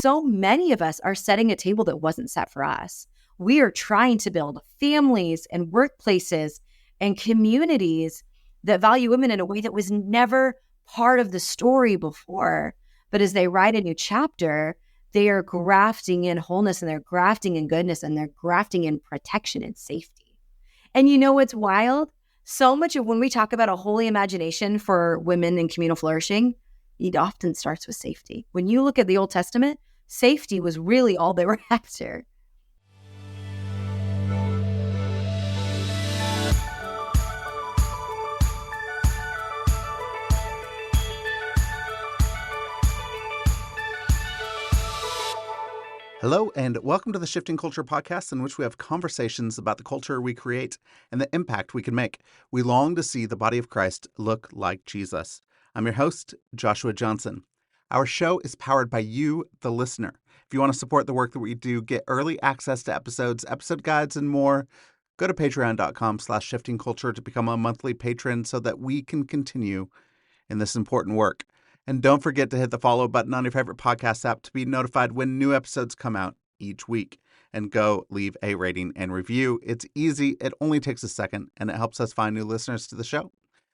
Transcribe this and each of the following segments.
so many of us are setting a table that wasn't set for us. We are trying to build families and workplaces and communities that value women in a way that was never part of the story before. But as they write a new chapter, they are grafting in wholeness, and they're grafting in goodness, and they're grafting in protection and safety. And you know what's wild? So much of when we talk about a holy imagination for women in communal flourishing, it often starts with safety. When you look at the Old Testament, safety was really all they were after. Hello, and welcome to the Shifting Culture podcast, in which we have conversations about the culture we create and the impact we can make. We long to see the body of Christ look like Jesus. I'm your host, Joshua Johnson. Our show is powered by you, the listener. If you want to support the work that we do, get early access to episodes, episode guides, and more, go to patreon.com/shiftingculture to become a monthly patron so that we can continue in this important work. And don't forget to hit the follow button on your favorite podcast app to be notified when new episodes come out each week. And go leave a rating and review. It's easy. It only takes a second, and it helps us find new listeners to the show.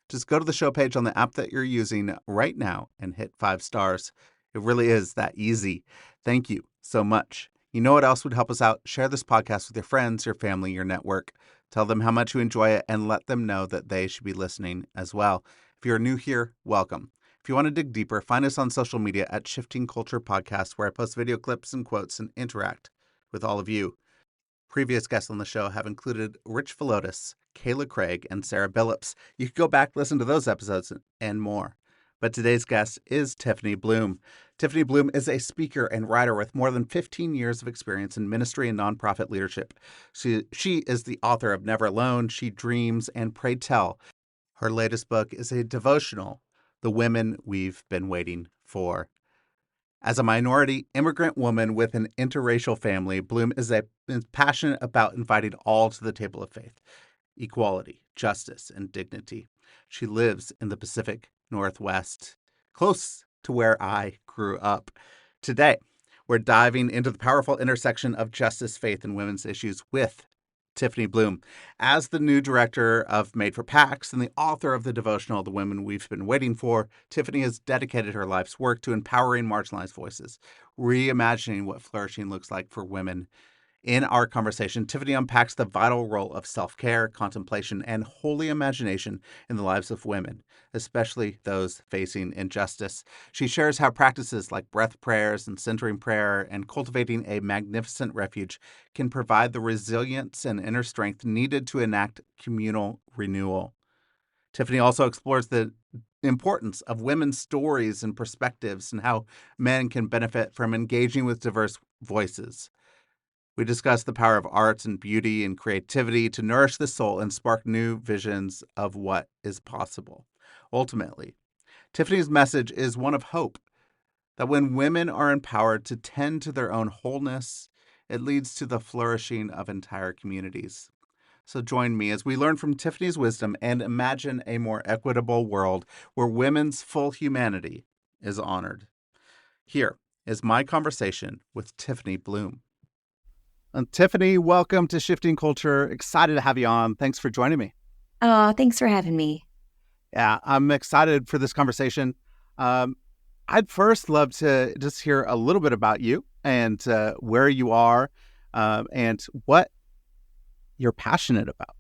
Just go to the show page on the app that you're using right now and hit 5 stars. It really is that easy. Thank you so much. You know what else would help us out? Share this podcast with your friends, your family, your network. Tell them how much you enjoy it and let them know that they should be listening as well. If you're new here, welcome. If you want to dig deeper, find us on social media at Shifting Culture Podcast, where I post video clips and quotes and interact with all of you. Previous guests on the show have included Rich Philotis, Kayla Craig, and Sarah Billups. You can go back, listen to those episodes and more. But today's guest is Tiffany Bluhm. Tiffany Bluhm is a speaker and writer with more than 15 years of experience in ministry and nonprofit leadership. She is the author of Never Alone, She Dreams, and Pray Tell. Her latest book is a devotional, The Women We've Been Waiting For. As a minority immigrant woman with an interracial family, Bluhm is passionate about inviting all to the table of faith, equality, justice, and dignity. She lives in the Pacific Northwest, close to where I grew up. Today, we're diving into the powerful intersection of justice, faith, and women's issues with Tiffany Bluhm. As the new director of Made for PACs and the author of the devotional, The Women We've Been Waiting For, Tiffany has dedicated her life's work to empowering marginalized voices, reimagining what flourishing looks like for women. In our conversation, Tiffany unpacks the vital role of self-care, contemplation, and holy imagination in the lives of women, especially those facing injustice. She shares how practices like breath prayers and centering prayer and cultivating a magnificent refuge can provide the resilience and inner strength needed to enact communal renewal. Tiffany also explores the importance of women's stories and perspectives and how men can benefit from engaging with diverse voices. We discuss the power of art and beauty and creativity to nourish the soul and spark new visions of what is possible. Ultimately, Tiffany's message is one of hope, that when women are empowered to tend to their own wholeness, it leads to the flourishing of entire communities. So join me as we learn from Tiffany's wisdom and imagine a more equitable world where women's full humanity is honored. Here is my conversation with Tiffany Bluhm. And Tiffany, welcome to Shifting Culture. Excited to have you on. Thanks for joining me. Oh, thanks for having me. Yeah, I'm excited for this conversation. I'd first love to just hear a little bit about you and where you are and what you're passionate about.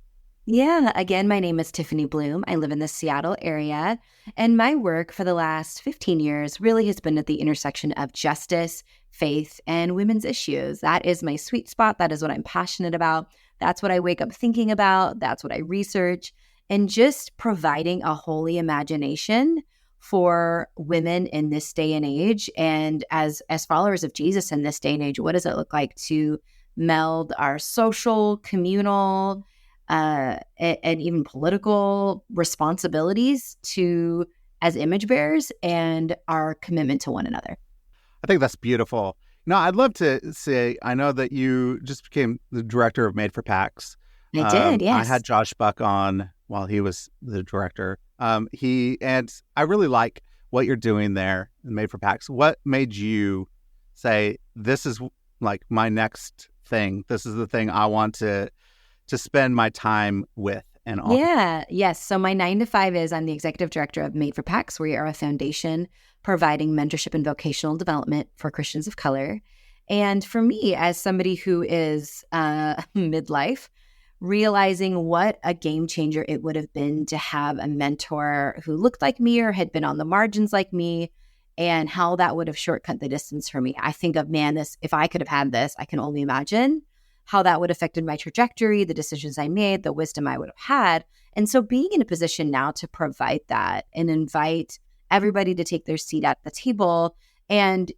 Yeah, again, my name is Tiffany Bluhm. I live in the Seattle area, and my work for the last 15 years really has been at the intersection of justice, faith, and women's issues. That is my sweet spot. That is what I'm passionate about. That's what I wake up thinking about. That's what I research. And just providing a holy imagination for women in this day and age. And as followers of Jesus in this day and age, what does it look like to meld our social, communal, and even political responsibilities to as image bearers and our commitment to one another? I think that's beautiful. No, I'd love to say, I know that you just became the director of Made for PACs. I did, yes. I had Josh Buck on while he was the director. I really like what you're doing there in Made for PACs. What made you say, this is like my next thing. This is the thing I want to spend my time with and on. Yeah. Yes. So my 9 to 5 is I'm the executive director of Made for PACs. We are a foundation providing mentorship and vocational development for Christians of color. And for me, as somebody who is midlife, realizing what a game changer it would have been to have a mentor who looked like me or had been on the margins like me, and how that would have shortcut the distance for me. I think of, man, this, if I could have had this, I can only imagine how that would have affected my trajectory, the decisions I made, the wisdom I would have had. And so being in a position now to provide that and invite everybody to take their seat at the table. And,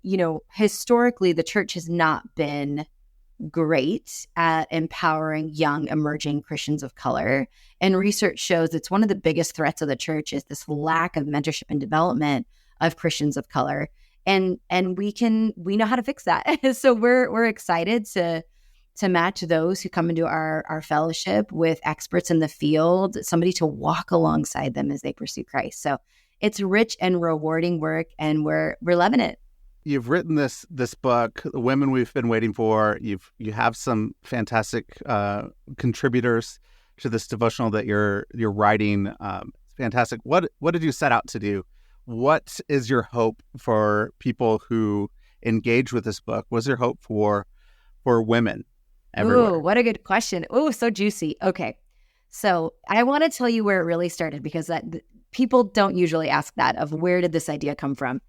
historically, the church has not been great at empowering young emerging Christians of color. And research shows it's one of the biggest threats of the church is this lack of mentorship and development of Christians of color. And we know how to fix that. So we're excited to match those who come into our fellowship with experts in the field, somebody to walk alongside them as they pursue Christ. So it's rich and rewarding work, and we're loving it. You've written this book, The Women We've Been Waiting For. You have some fantastic contributors to this devotional that you're writing. It's fantastic. What did you set out to do? What is your hope for people who engage with this book? What's your hope for women everywhere? Ooh, what a good question. Ooh, so juicy. Okay. So I want to tell you where it really started, because people don't usually ask that, of where did this idea come from?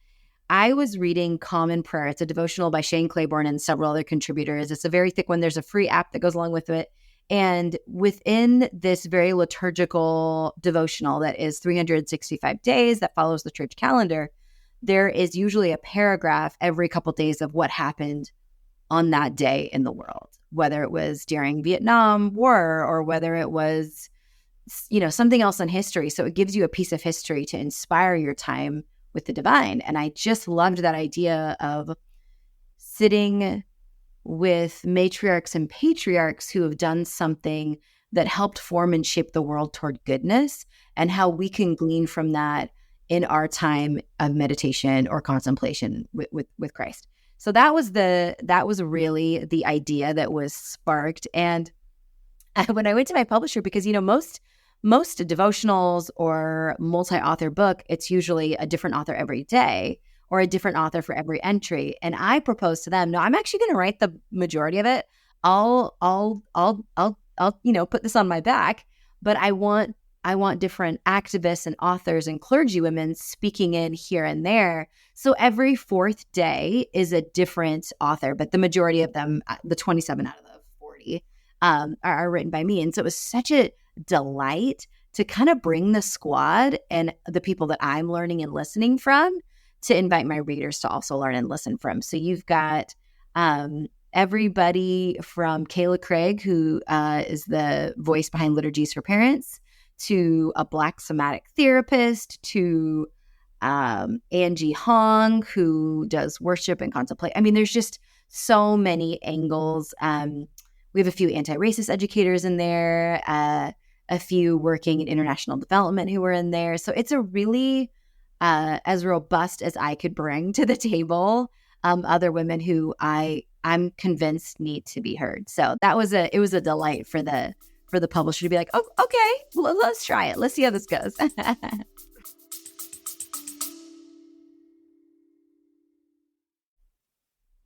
I was reading Common Prayer. It's a devotional by Shane Claiborne and several other contributors. It's a very thick one. There's a free app that goes along with it. And within this very liturgical devotional that is 365 days that follows the church calendar, there is usually a paragraph every couple of days of what happened on that day in the world, whether it was during Vietnam War or whether it was, something else in history. So it gives you a piece of history to inspire your time with the divine. And I just loved that idea of sitting with matriarchs and patriarchs who have done something that helped form and shape the world toward goodness, and how we can glean from that in our time of meditation or contemplation with Christ. So that was really the idea that was sparked. And when I went to my publisher, because most devotionals or multi-author book, it's usually a different author every day or a different author for every entry. And I proposed to them, no, I'm actually going to write the majority of it. I'll put this on my back, but I want different activists and authors and clergy women speaking in here and there. So every fourth day is a different author, but the majority of them, the 27 out of the 40, are written by me. And so it was such a delight to kind of bring the squad and the people that I'm learning and listening from to invite my readers to also learn and listen from. So you've got everybody from Kayla Craig, who is the voice behind Liturgies for Parents, to a Black somatic therapist, to Angie Hong, who does worship and contemplate. I mean, there's just so many angles. We have a few anti-racist educators in there, a few working in international development who were in there. So it's a really as robust as I could bring to the table, other women who I'm convinced need to be heard. So it was a delight for the publisher to be like, oh, okay, well, let's try it. Let's see how this goes.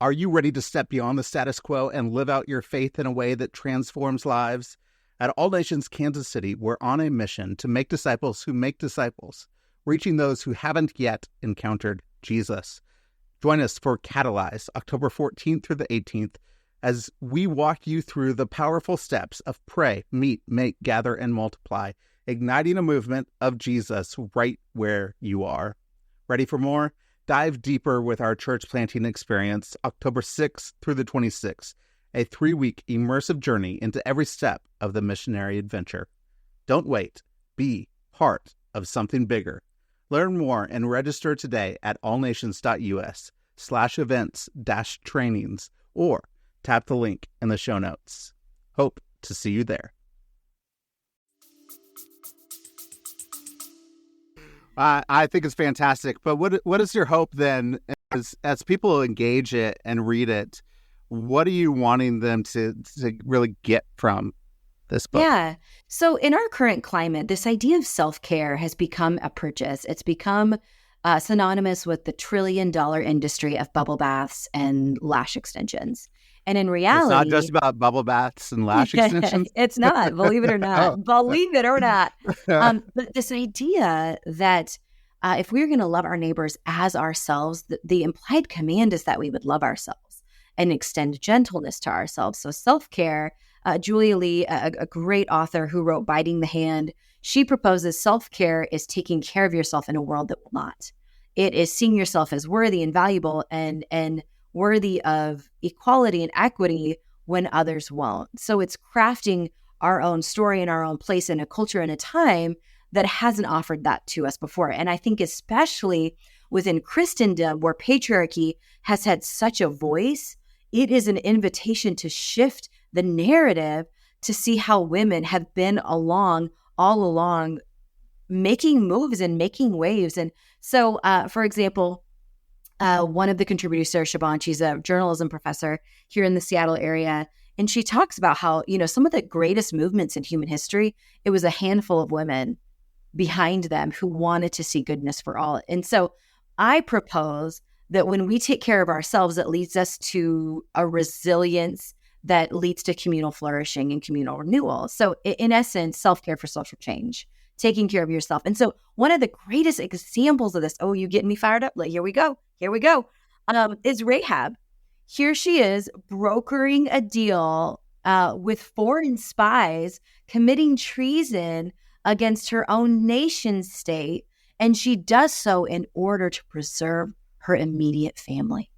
Are you ready to step beyond the status quo and live out your faith in a way that transforms lives? At All Nations Kansas City, we're on a mission to make disciples who make disciples, reaching those who haven't yet encountered Jesus. Join us for Catalyze, October 14th through the 18th, as we walk you through the powerful steps of pray, meet, make, gather, and multiply, igniting a movement of Jesus right where you are. Ready for more? Dive deeper with our church planting experience, October 6th through the 26th, a 3-week immersive journey into every step of the missionary adventure. Don't wait. Be part of something bigger. Learn more and register today at allnations.us/events-trainings or tap the link in the show notes. Hope to see you there. I think it's fantastic. But what is your hope then As people engage it and read it, what are you wanting them to really get from this book? Yeah. So in our current climate, this idea of self-care has become a purchase. It's become synonymous with the $1 trillion industry of bubble baths and lash extensions. And in It's not just reality, about bubble baths and lash extensions. it's not, believe it or not. Oh. Believe it or not. But this idea that if we're going to love our neighbors as ourselves, the implied command is that we would love ourselves and extend gentleness to ourselves. So self-care, Julia Lee, a great author who wrote Biting the Hand, she proposes self-care is taking care of yourself in a world that will not. It is seeing yourself as worthy and valuable and worthy of equality and equity when others won't. So it's crafting our own story and our own place in a culture and a time that hasn't offered that to us before. And I think especially within Christendom, where patriarchy has had such a voice, it is an invitation to shift the narrative to see how women have been all along, making moves and making waves. And so, for example, one of the contributors, Sarah Shaban, she's a journalism professor here in the Seattle area. And she talks about how, some of the greatest movements in human history, it was a handful of women behind them who wanted to see goodness for all. And so I propose that when we take care of ourselves, it leads us to a resilience that leads to communal flourishing and communal renewal. So in essence, self-care for social change, taking care of yourself. And so one of the greatest examples of this, oh, you getting me fired up? Like, here we go, is Rahab. Here she is brokering a deal with foreign spies, committing treason against her own nation state. And she does so in order to preserve her immediate family.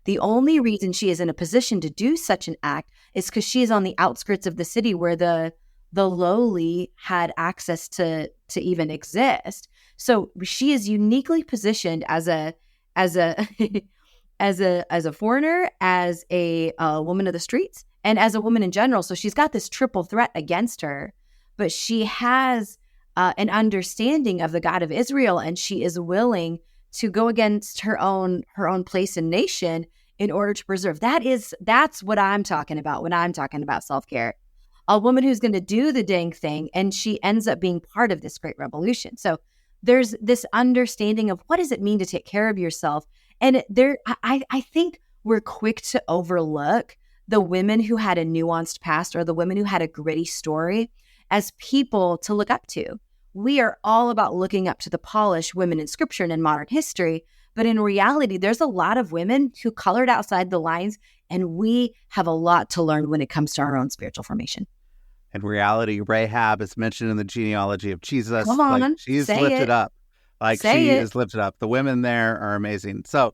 The only reason she is in a position to do such an act is because she is on the outskirts of the city where the lowly had access to even exist. So she is uniquely positioned as a as a foreigner, as a woman of the streets, and as a woman in general. So she's got this triple threat against her, but she has an understanding of the God of Israel, and she is willing to go against her own place and nation in order to preserve. That's what I'm talking about when I'm talking about self-care. A woman who's going to do the dang thing, and she ends up being part of this great revolution. So there's this understanding of what does it mean to take care of yourself. And I think we're quick to overlook the women who had a nuanced past or the women who had a gritty story as people to look up to. We are all about looking up to the polished women in scripture and in modern history. But in reality, there's a lot of women who colored outside the lines, and we have a lot to learn when it comes to our own spiritual formation. In reality, Rahab is mentioned in the genealogy of Jesus. Come on, like she's say lifted it. up. Like Say she it. is lifted up. The women there are amazing. So,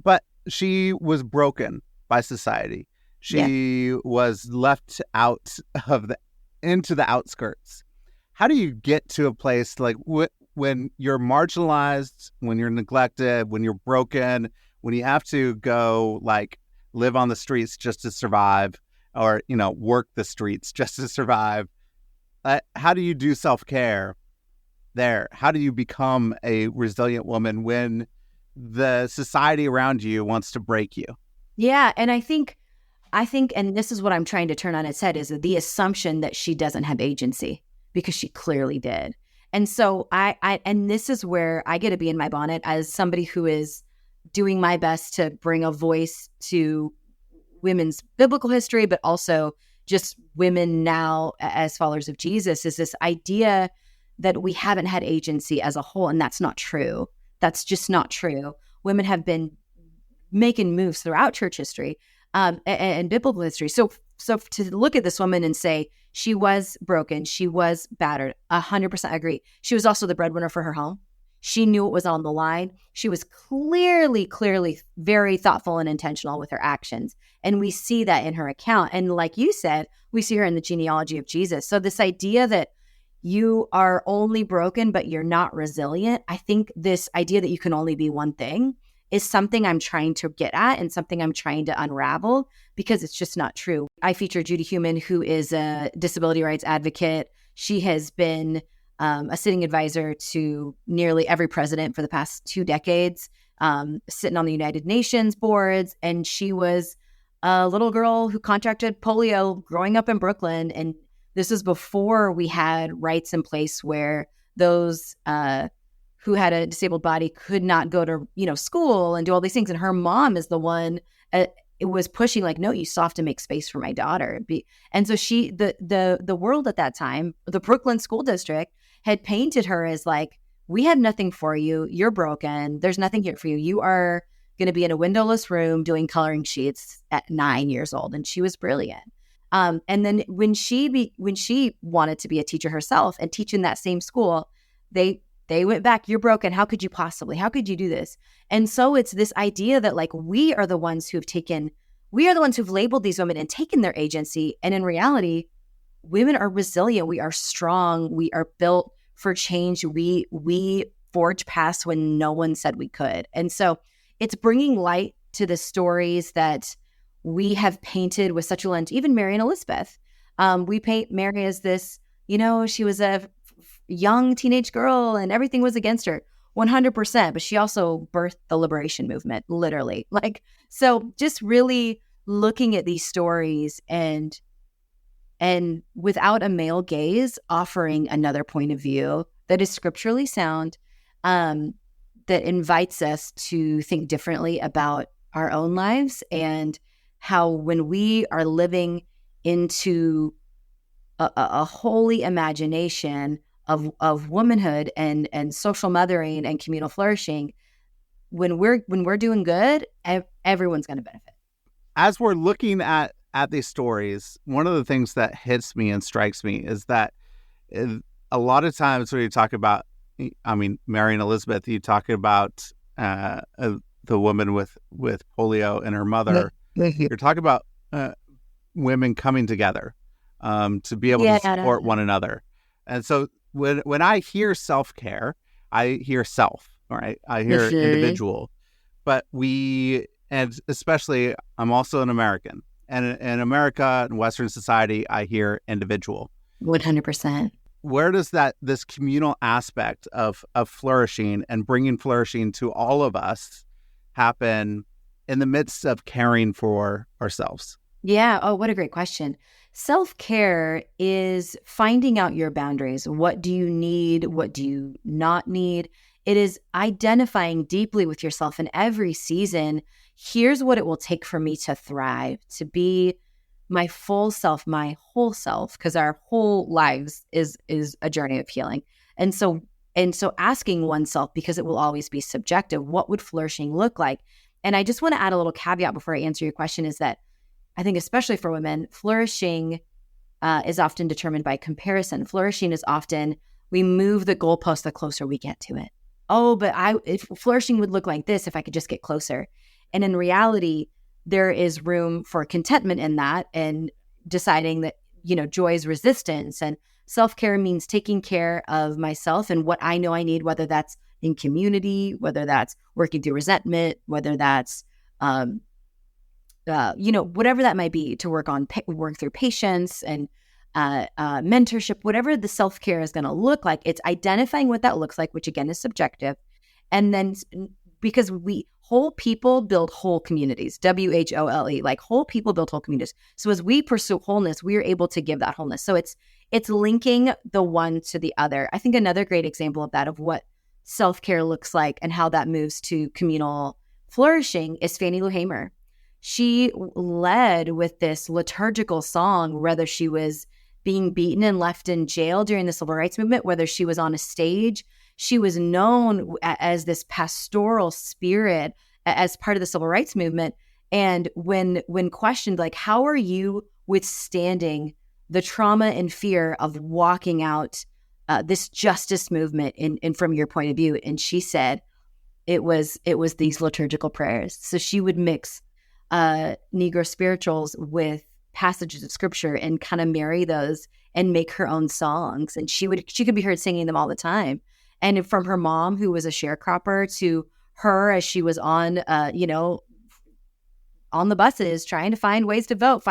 but she was broken by society. She was left out of into the outskirts. How do you get to a place like when you're marginalized, when you're neglected, when you're broken, when you have to go like live on the streets just to survive, or work the streets just to survive? How do you do self-care there? How do you become a resilient woman when the society around you wants to break you? Yeah, and I think, and this is what I'm trying to turn on its head, is the assumption that she doesn't have agency, because she clearly did. And so and this is where I get to be in my bonnet as somebody who is doing my best to bring a voice to women's biblical history, but also just women now as followers of Jesus, is this idea that we haven't had agency as a whole. And that's not true. That's just not true. Women have been making moves throughout church history and biblical history. So to look at this woman and say, she was broken, she was battered, 100% agree. She was also the breadwinner for her home. She knew it was on the line. She was clearly very thoughtful and intentional with her actions. And we see that in her account. And like you said, we see her in the genealogy of Jesus. So this idea that you are only broken, but you're not resilient, I think this idea that you can only be one thing is something I'm trying to get at and something I'm trying to unravel, because it's just not true. I feature Judy Heumann, who is a disability rights advocate. She has been a sitting advisor to nearly every president for the past 2 decades. sitting on the United Nations boards. And she was a little girl who contracted polio growing up in Brooklyn. And this was before we had rights in place where those who had a disabled body could not go to, school and do all these things. And her mom is the one it was pushing, like, no, you still have to make space for my daughter. And so the world at that time, the Brooklyn school district had painted her as like, we have nothing for you. You're broken. There's nothing here for you. You are going to be in a windowless room doing coloring sheets at 9 years old. And she was brilliant. And then when she wanted to be a teacher herself and teach in that same school, they went back. You're broken. How could you possibly? How could you do this? And so it's this idea that like we are the ones who've labeled these women and taken their agency. And in reality, women are resilient. We are strong. We are built for change. We forge past when no one said we could. And so it's bringing light to the stories that we have painted with such a lens. Even Mary and Elizabeth, we paint Mary as this, she was a young teenage girl and everything was against her 100%, but she also birthed the liberation movement, literally. Like, so just really looking at these stories and without a male gaze, offering another point of view that is scripturally sound, that invites us to think differently about our own lives and how when we are living into a holy imagination of womanhood and social mothering and communal flourishing, when we're doing good, everyone's going to benefit. As we're looking at these stories, one of the things that hits me and strikes me is that a lot of times when you talk about, Mary and Elizabeth, you talk about the woman with polio and her mother. You're talking about women coming together to be able to support one another. And so when I hear self-care, I hear self, right? I hear individual. But and especially, I'm also an American. And in America and Western society, I hear individual. 100%. Where does this communal aspect of flourishing and bringing flourishing to all of us happen in the midst of caring for ourselves? Yeah. Oh, what a great question. Self-care is finding out your boundaries. What do you need? What do you not need? It is identifying deeply with yourself in every season. Here's what it will take for me to thrive, to be my full self, my whole self, because our whole lives is a journey of healing. And so asking oneself, because it will always be subjective, what would flourishing look like? And I just want to add a little caveat before I answer your question is that I think especially for women, flourishing is often determined by comparison. Flourishing is often, we move the goalpost the closer we get to it. Oh, but if flourishing would look like this if I could just get closer. And in reality, there is room for contentment in that and deciding that, joy is resistance. And self-care means taking care of myself and what I know I need, whether that's in community, whether that's working through resentment, whether that's whatever that might be, to work through patience and mentorship, whatever the self-care is going to look like. It's identifying what that looks like, which again is subjective. And then because whole people build whole communities, WHOLE, like whole people build whole communities. So as we pursue wholeness, we are able to give that wholeness. So it's linking the one to the other. I think another great example of that, of what self-care looks like and how that moves to communal flourishing, is Fannie Lou Hamer. She led with this liturgical song, whether she was being beaten and left in jail during the civil rights movement, whether she was on a stage. She was known as this pastoral spirit as part of the civil rights movement. And when questioned, like, how are you withstanding the trauma and fear of walking out this justice movement in from your point of view? And she said it was these liturgical prayers. So she would mix Negro spirituals with passages of scripture and kind of marry those and make her own songs. And she could be heard singing them all the time. And from her mom, who was a sharecropper, to her as she was on, on the buses, trying to find ways to vote,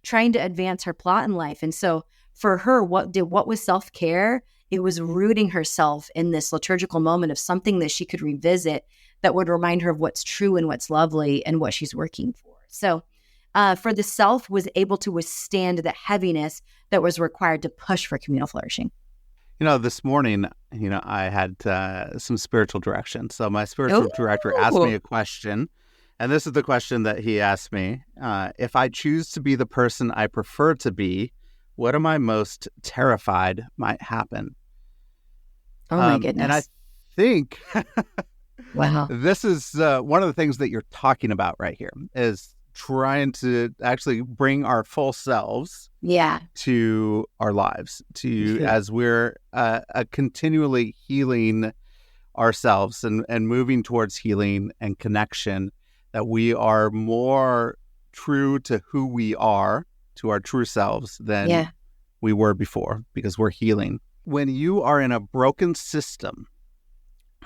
trying to advance her plot in life. And so for her, what was self-care? It was rooting herself in this liturgical moment of something that she could revisit, that would remind her of what's true and what's lovely and what she's working for. So for the self was able to withstand the heaviness that was required to push for communal flourishing. This morning, I had some spiritual direction. So my spiritual director asked me a question, and this is the question that he asked me. If I choose to be the person I prefer to be, what am I most terrified might happen? Oh, my goodness. And I think wow, this is one of the things that you're talking about right here is trying to actually bring our full selves to our lives, as we're continually healing ourselves and moving towards healing and connection, that we are more true to who we are, to our true selves than we were before, because we're healing. When you are in a broken system,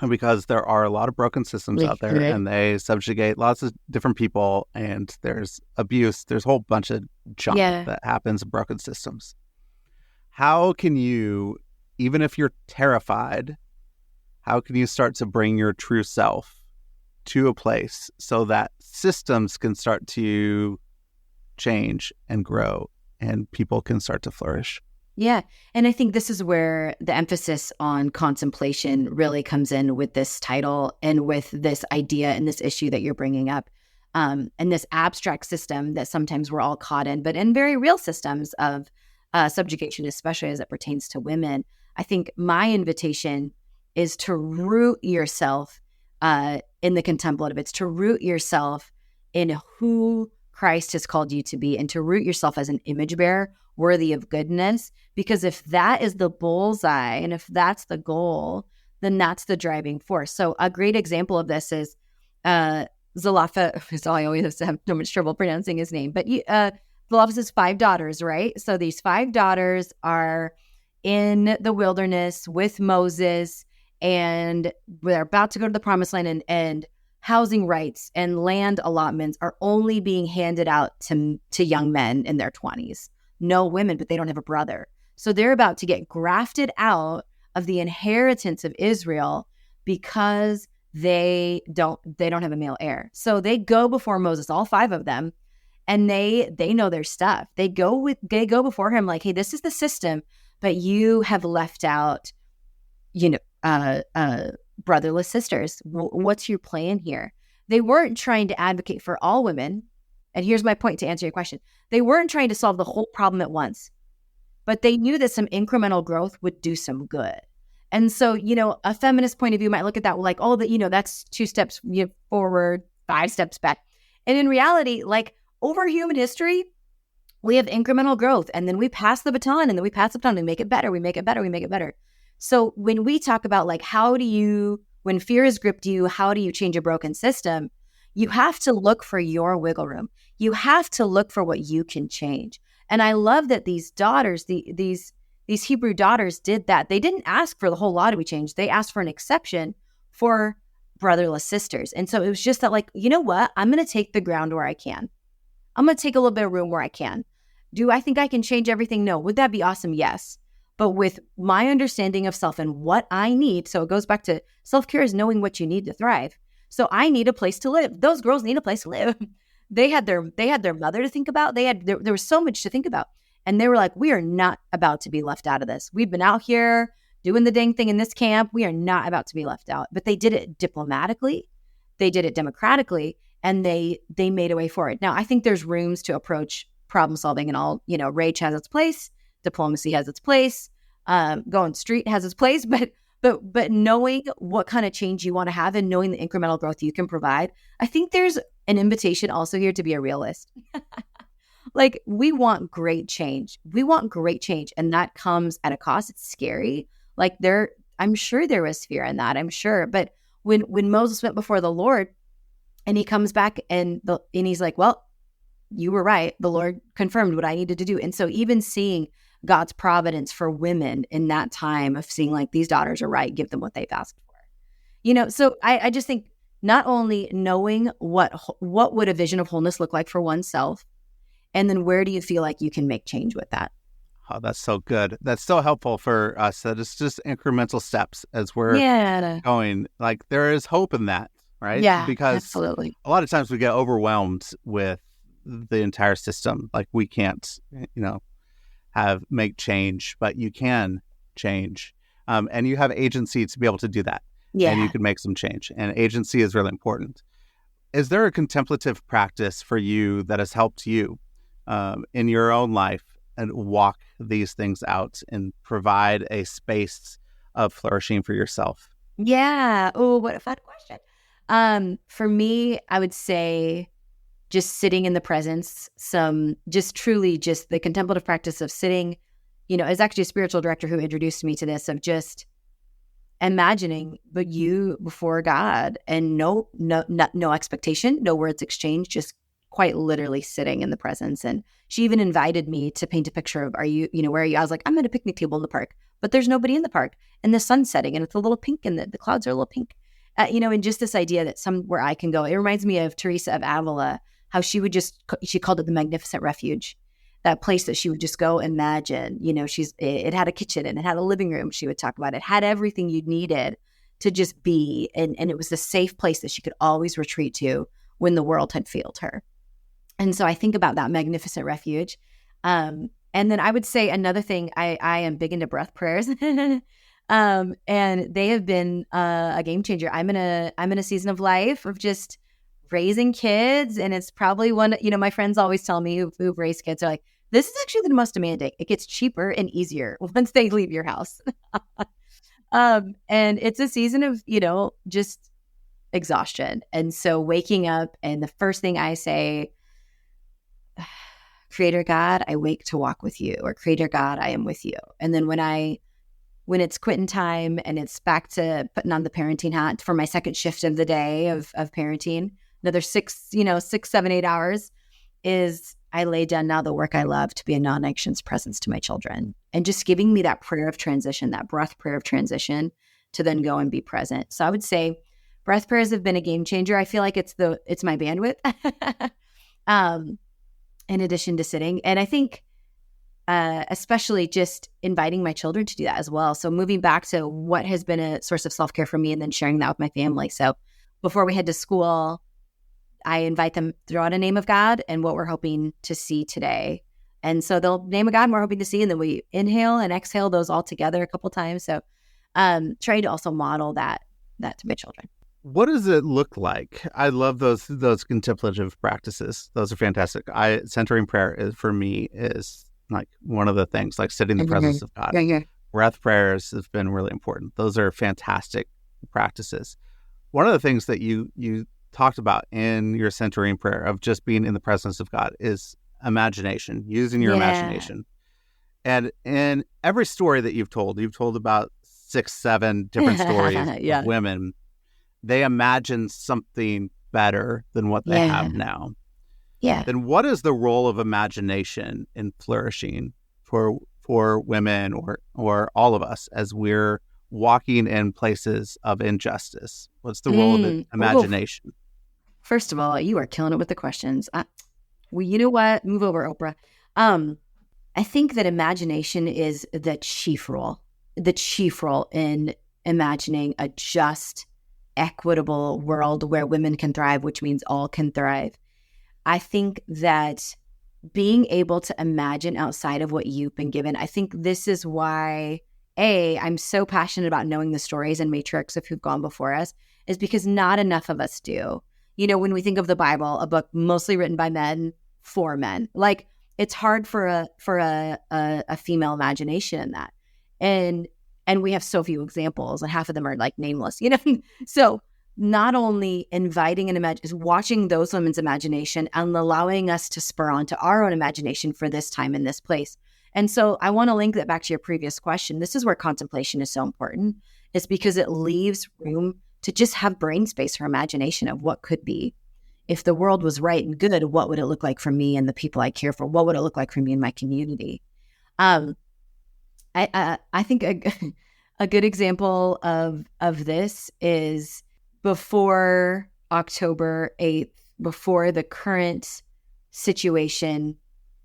because there are a lot of broken systems out there, and they subjugate lots of different people, and there's abuse, there's a whole bunch of junk that happens in broken systems. How can you, even if you're terrified, how can you start to bring your true self to a place so that systems can start to change and grow and people can start to flourish? Yeah. And I think this is where the emphasis on contemplation really comes in with this title and with this idea and this issue that you're bringing up, and this abstract system that sometimes we're all caught in, but in very real systems of subjugation, especially as it pertains to women. I think my invitation is to root yourself in the contemplative. It's to root yourself in who Christ has called you to be, and to root yourself as an image bearer worthy of goodness. Because if that is the bullseye and if that's the goal, then that's the driving force. So a great example of this is Zalapha. I always have so much trouble pronouncing his name, but Zalapha's 5 daughters, right? So these 5 daughters are in the wilderness with Moses, and they're about to go to the promised land, and housing rights and land allotments are only being handed out to young men in their 20s. No women, but they don't have a brother. So they're about to get grafted out of the inheritance of Israel because they don't have a male heir. So they go before Moses, all 5 of them, and they know their stuff. They go before him like, hey, this is the system, but you have left out, brotherless sisters. What's your plan here? They weren't trying to advocate for all women. And here's my point to answer your question. They weren't trying to solve the whole problem at once, but they knew that some incremental growth would do some good. And so, a feminist point of view might look at that like, oh, that's 2 steps forward, 5 steps back. And in reality, like over human history, we have incremental growth, and then we pass the baton, and then we pass the baton, and we make it better, we make it better, we make it better. So when we talk about like, when fear has gripped you, how do you change a broken system? You have to look for your wiggle room. You have to look for what you can change. And I love that these daughters, these Hebrew daughters did that. They didn't ask for the whole law to be changed. They asked for an exception for brotherless sisters. And so it was just that like, you know what? I'm going to take the ground where I can. I'm going to take a little bit of room where I can. Do I think I can change everything? No. Would that be awesome? Yes. But with my understanding of self and what I need, so it goes back to self-care is knowing what you need to thrive. So I need a place to live. Those girls need a place to live. They had their mother to think about. There was so much to think about. And they were like, we are not about to be left out of this. We've been out here doing the dang thing in this camp. We are not about to be left out. But they did it diplomatically. They did it democratically. And they made a way forward. Now, I think there's rooms to approach problem solving and all, rage has its place. Diplomacy has its place. Going street has its place. But knowing what kind of change you want to have and knowing the incremental growth you can provide, I think there's an invitation also here to be a realist. Like, we want great change. We want great change. And that comes at a cost. It's scary. Like I'm sure there was fear in that. I'm sure. But when Moses went before the Lord and he comes back and he's like, well, you were right. The Lord confirmed what I needed to do. And so even seeing God's providence for women in that time of seeing like these daughters are right, give them what they've asked for. So I just think not only knowing what would a vision of wholeness look like for oneself, and then where do you feel like you can make change with that? Oh, that's so good. That's so helpful for us. That it's just incremental steps as we're going. Like there is hope in that. right? Yeah, Because absolutely. a lot of times we get overwhelmed with the entire system. Like we can't, make change, but you can change. And you have agency to be able to do that. And you Yeah. can make some change. And agency is really important. Is there a contemplative practice for you that has helped you in your own life and walk these things out and provide a space of flourishing for yourself? Yeah. Oh, what a fun question. For me, I would say just sitting in the presence, just truly just the contemplative practice of sitting, it's actually a spiritual director who introduced me to this, of just imagining but you before God, and no expectation, no words exchanged, just quite literally sitting in the presence. And she even invited me to paint a picture of, where are you? I was like, I'm at a picnic table in the park, but there's nobody in the park, and the sun's setting and it's a little pink, and the clouds are a little pink. And just this idea that somewhere I can go. It reminds me of Teresa of Avila, how she called it the magnificent refuge, that place that she would just go imagine. It had a kitchen and it had a living room. She would talk about it had everything you needed to just be, and it was the safe place that she could always retreat to when the world had failed her. And so I think about that magnificent refuge. And then I would say another thing, I am big into breath prayers. And they have been a game changer. I'm in a season of life of just raising kids, and it's probably one, my friends always tell me who've raised kids are like, this is actually the most demanding. It gets cheaper and easier once they leave your house. And it's a season of, just exhaustion. And so waking up, and the first thing I say, Creator God, I wake to walk with you, or Creator God, I am with you. And then when it's quitting time and it's back to putting on the parenting hat for my second shift of the day of parenting, another 6, 7, 8 hours, is I lay down now the work I love to be a non-anxious presence to my children, and just giving me that prayer of transition, that breath prayer of transition, to then go and be present. So I would say breath prayers have been a game changer. I feel like it's my bandwidth, in addition to sitting. And I think especially just inviting my children to do that as well. So moving back to what has been a source of self-care for me, and then sharing that with my family. So before we head to school, I invite them, throw out a name of God and what we're hoping to see today. And so they'll name a God we're hoping to see, and then we inhale and exhale those all together a couple times. So trying to also model that to my children. What does it look like? I love those contemplative practices. Those are fantastic. Centering prayer for me is like one of the things, like sitting in the presence of God. Yeah. Breath prayers have been really important. Those are fantastic practices. One of the things that you talked about in your centering prayer of just being in the presence of God is imagination, using your imagination. And in every story that you've told about 6, 7 different stories of women. They imagine something better than what they have now. Yeah. Then what is the role of imagination in flourishing for women or all of us as we're walking in places of injustice? What's the role of imagination? First of all, you are killing it with the questions. Well, you know what? Move over, Oprah. I think that imagination is the chief role in imagining a just, equitable world where women can thrive, which means all can thrive. I think that being able to imagine outside of what you've been given, I think this is why, I'm so passionate about knowing the stories and matrix of who've gone before us, is because not enough of us do. When we think of the Bible, a book mostly written by men for men, like it's hard for a female imagination in that. And we have so few examples, and half of them are like nameless, So not only inviting is watching those women's imagination and allowing us to spur on to our own imagination for this time in this place. And so I want to link that back to your previous question. This is where contemplation is so important, is because it leaves room to just have brain space for imagination of what could be. If the world was right and good, what would it look like for me and the people I care for? What would it look like for me and my community? I think a good example of this is before October 8th, before the current situation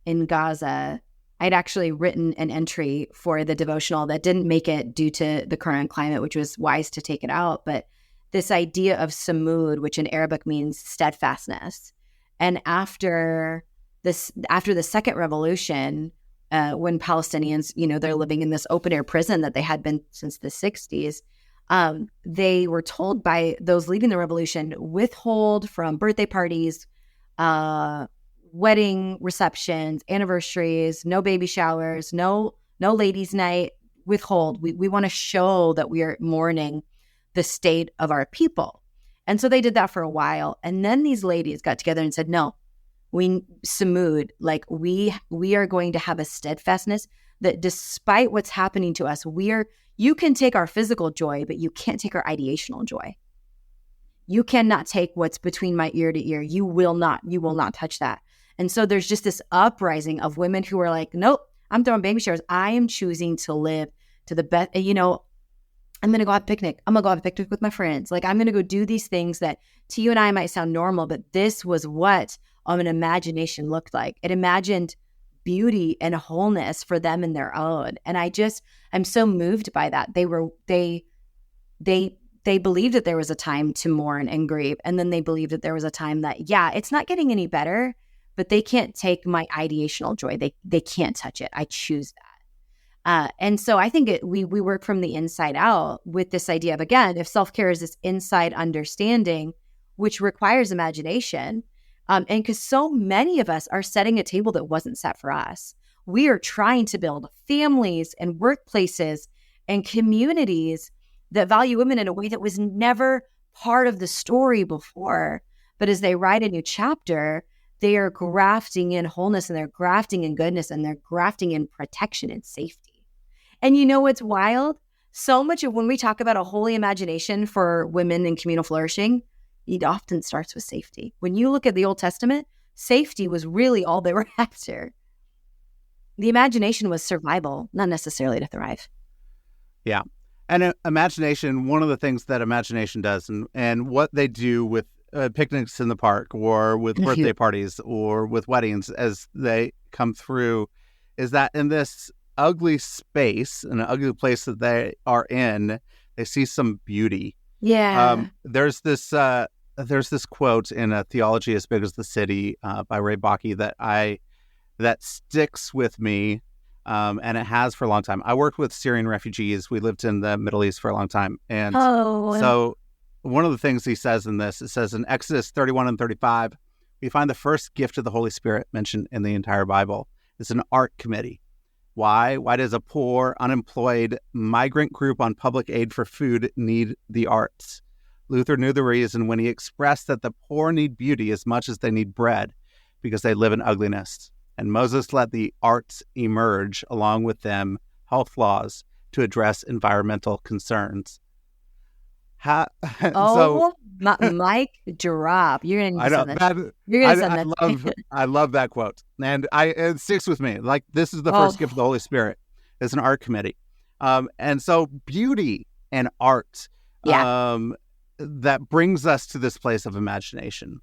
in Gaza, I'd actually written an entry for the devotional that didn't make it due to the current climate, which was wise to take it out. But this idea of samud, which in Arabic means steadfastness. And after the second revolution, when Palestinians, they're living in this open air prison that they had been since the 60s, they were told by those leading the revolution, withhold from birthday parties, wedding receptions, anniversaries, no baby showers, no ladies' night, withhold. We want to show that we are mourning the state of our people. And so they did that for a while. And then these ladies got together and said, no, samud, like we are going to have a steadfastness that despite what's happening to us, you can take our physical joy, but you can't take our ideational joy. You cannot take what's between my ear to ear. You will not touch that. And so there's just this uprising of women who are like, nope, I'm throwing baby showers. I am choosing to live to the best, I'm going to go have a picnic. I'm going to go have a picnic with my friends. Like, I'm going to go do these things that to you and I might sound normal, but this was what an imagination looked like. It imagined beauty and wholeness for them in their own. And I'm so moved by that. They believed that there was a time to mourn and grieve. And then they believed that there was a time that, yeah, it's not getting any better, but they can't take my ideational joy. They can't touch it. I choose that. And so I think we work from the inside out with this idea of, again, if self-care is this inside understanding, which requires imagination, and because so many of us are setting a table that wasn't set for us. We are trying to build families and workplaces and communities that value women in a way that was never part of the story before. But as they write a new chapter, they are grafting in wholeness, and they're grafting in goodness, and they're grafting in protection and safety. And you know what's wild? So much of when we talk about a holy imagination for women in communal flourishing, it often starts with safety. When you look at the Old Testament, safety was really all they were after. The imagination was survival, not necessarily to thrive. Yeah. And imagination, one of the things that imagination does and what they do with picnics in the park or with birthday parties or with weddings as they come through is that in this ugly space, an ugly place that they are in, they see some beauty. Yeah. There's this quote in A Theology as Big as the City by Ray Bakke that sticks with me, and it has for a long time. I worked with Syrian refugees. We lived in the Middle East for a long time. And so one of the things he says in this, it says in Exodus 31 and 35, we find the first gift of the Holy Spirit mentioned in the entire Bible. It's an art committee. Why? Why does a poor, unemployed migrant group on public aid for food need the arts? Luther knew the reason when he expressed that the poor need beauty as much as they need bread because they live in ugliness. And Moses let the arts emerge along with them health laws to address environmental concerns. Mic drop. You're going to send that. You're going to send that. I love that quote. And it sticks with me. Like, this is the first gift of the Holy Spirit. It's an art committee. And so beauty and art, that brings us to this place of imagination.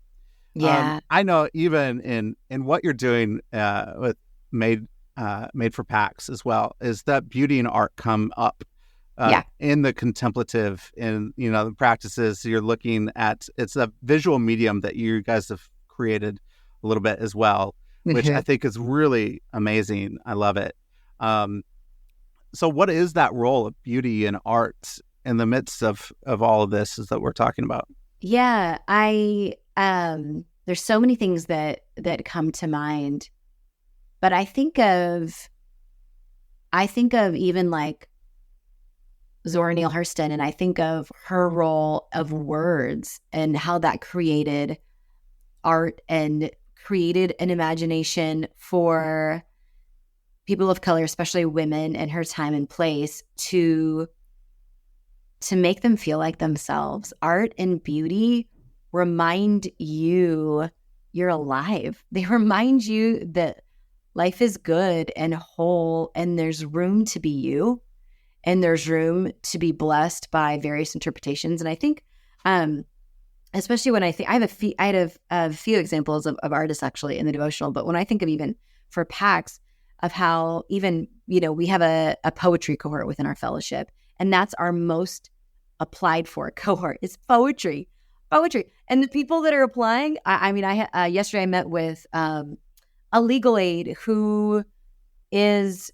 Yeah. I know even in what you're doing with Made for Packs as well, is that beauty and art come up. In the contemplative, in the practices you're looking at. It's a visual medium that you guys have created a little bit as well, which I think is really amazing. I love it. So what is that role of beauty and art in the midst of all of this is that we're talking about? Yeah, there's so many things that come to mind, but I think of even like Zora Neale Hurston, and I think of her role of words and how that created art and created an imagination for people of color, especially women in her time and place, to make them feel like themselves. Art and beauty remind you you're alive. They remind you that life is good and whole, and there's room to be you. And there's room to be blessed by various interpretations. And I think, especially when I had a few examples of artists actually in the devotional, but when I think of even for PAX, of how even, we have a poetry cohort within our fellowship, and that's our most applied for cohort is poetry. And the people that are applying, yesterday I met with a legal aid who is